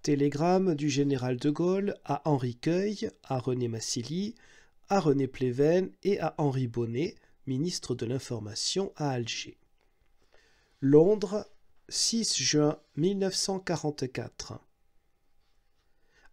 Télégramme du général de Gaulle à Henri Queuille, à René Massilly, à René Pleven et à Henri Bonnet, ministre de l'Information à Alger. Londres, 6 juin 1944.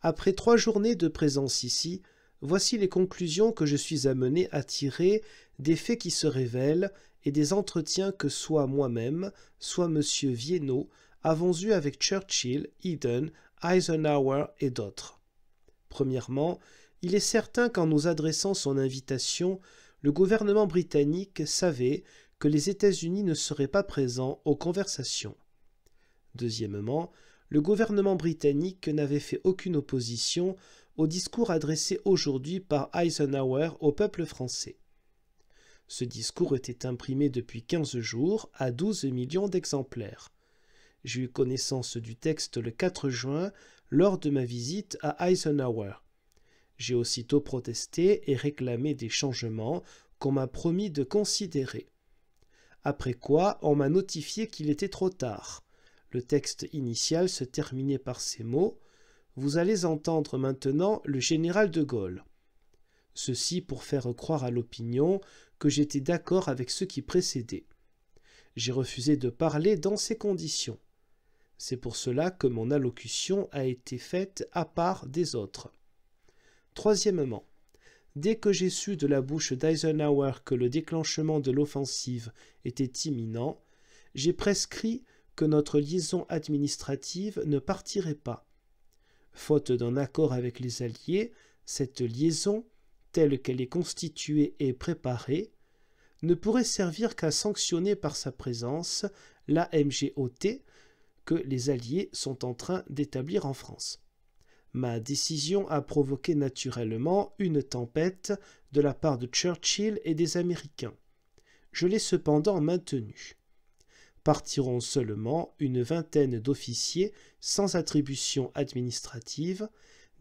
Après 3 journées de présence ici, voici les conclusions que je suis amené à tirer des faits qui se révèlent et des entretiens que soit moi-même, soit M. Viennot avons eus avec Churchill, Eden, Eisenhower et d'autres. Premièrement, il est certain qu'en nous adressant son invitation, le gouvernement britannique savait que les États-Unis ne seraient pas présents aux conversations. Deuxièmement, le gouvernement britannique n'avait fait aucune opposition au discours adressé aujourd'hui par Eisenhower au peuple français. Ce discours était imprimé depuis 15 jours à 12 millions d'exemplaires. J'ai eu connaissance du texte le 4 juin lors de ma visite à Eisenhower. J'ai aussitôt protesté et réclamé des changements qu'on m'a promis de considérer. Après quoi, on m'a notifié qu'il était trop tard. Le texte initial se terminait par ces mots « Vous allez entendre maintenant le général de Gaulle ». Ceci pour faire croire à l'opinion que j'étais d'accord avec ce qui précédait. J'ai refusé de parler dans ces conditions. C'est pour cela que mon allocution a été faite à part des autres. Troisièmement, dès que j'ai su de la bouche d'Eisenhower que le déclenchement de l'offensive était imminent, j'ai prescrit que notre liaison administrative ne partirait pas. Faute d'un accord avec les Alliés, cette liaison, telle qu'elle est constituée et préparée, ne pourrait servir qu'à sanctionner par sa présence la MGOT que les Alliés sont en train d'établir en France. Ma décision a provoqué naturellement une tempête de la part de Churchill et des Américains. Je l'ai cependant maintenue. Partiront seulement une vingtaine d'officiers sans attribution administrative,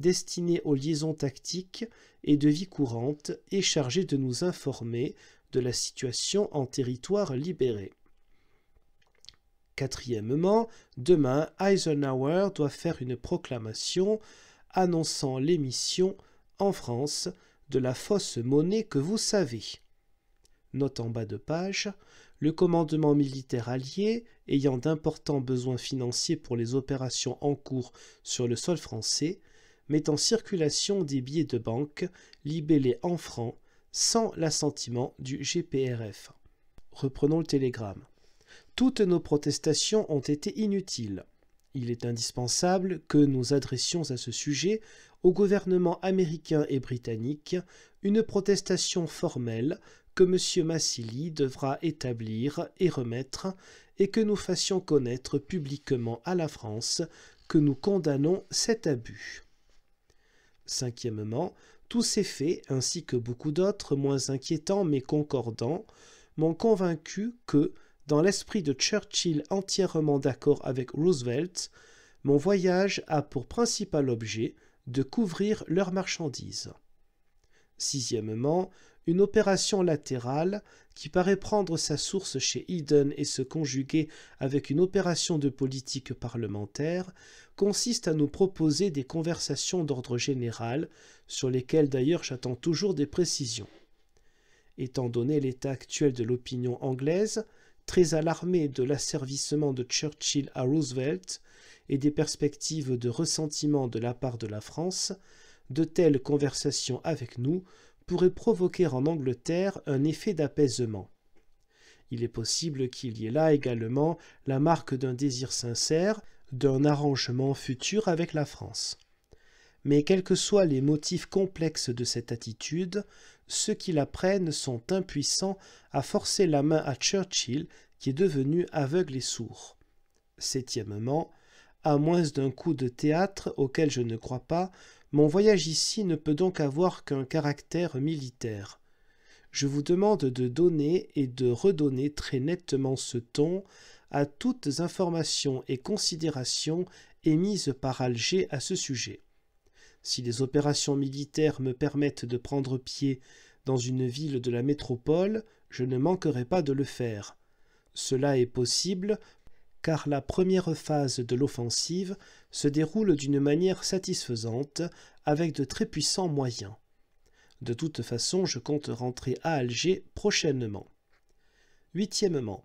destinés aux liaisons tactiques et de vie courante et chargés de nous informer de la situation en territoire libéré. Quatrièmement, demain, Eisenhower doit faire une proclamation annonçant l'émission en France de la fausse monnaie que vous savez. Note en bas de page, le commandement militaire allié, ayant d'importants besoins financiers pour les opérations en cours sur le sol français, met en circulation des billets de banque libellés en francs sans l'assentiment du GPRF. Reprenons le télégramme. Toutes nos protestations ont été inutiles. Il est indispensable que nous adressions à ce sujet au gouvernement américain et britannique une protestation formelle que M. Massilly devra établir et remettre et que nous fassions connaître publiquement à la France que nous condamnons cet abus. Cinquièmement, tous ces faits, ainsi que beaucoup d'autres moins inquiétants mais concordants, m'ont convaincu que, dans l'esprit de Churchill entièrement d'accord avec Roosevelt, mon voyage a pour principal objet de couvrir leurs marchandises. Sixièmement, une opération latérale qui paraît prendre sa source chez Eden et se conjuguer avec une opération de politique parlementaire consiste à nous proposer des conversations d'ordre général sur lesquelles d'ailleurs j'attends toujours des précisions. Étant donné l'état actuel de l'opinion anglaise, très alarmée de l'asservissement de Churchill à Roosevelt et des perspectives de ressentiment de la part de la France, de telles conversations avec nous pourraient provoquer en Angleterre un effet d'apaisement. Il est possible qu'il y ait là également la marque d'un désir sincère, d'un arrangement futur avec la France. Mais quels que soient les motifs complexes de cette attitude, ceux qui la prennent sont impuissants à forcer la main à Churchill qui est devenu aveugle et sourd. Septièmement, à moins d'un coup de théâtre auquel je ne crois pas, mon voyage ici ne peut donc avoir qu'un caractère militaire. Je vous demande de donner et de redonner très nettement ce ton à toutes informations et considérations émises par Alger à ce sujet. Si les opérations militaires me permettent de prendre pied dans une ville de la métropole, je ne manquerai pas de le faire. Cela est possible car la première phase de l'offensive se déroule d'une manière satisfaisante, avec de très puissants moyens. De toute façon, je compte rentrer à Alger prochainement. Huitièmement,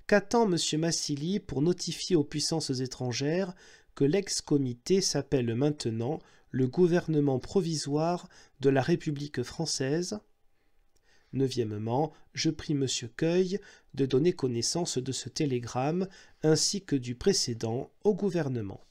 qu'attend M. Massili pour notifier aux puissances étrangères que l'ex-comité s'appelle maintenant le gouvernement provisoire de la République française? Neuvièmement, je prie M. Queuille de donner connaissance de ce télégramme ainsi que du précédent au gouvernement.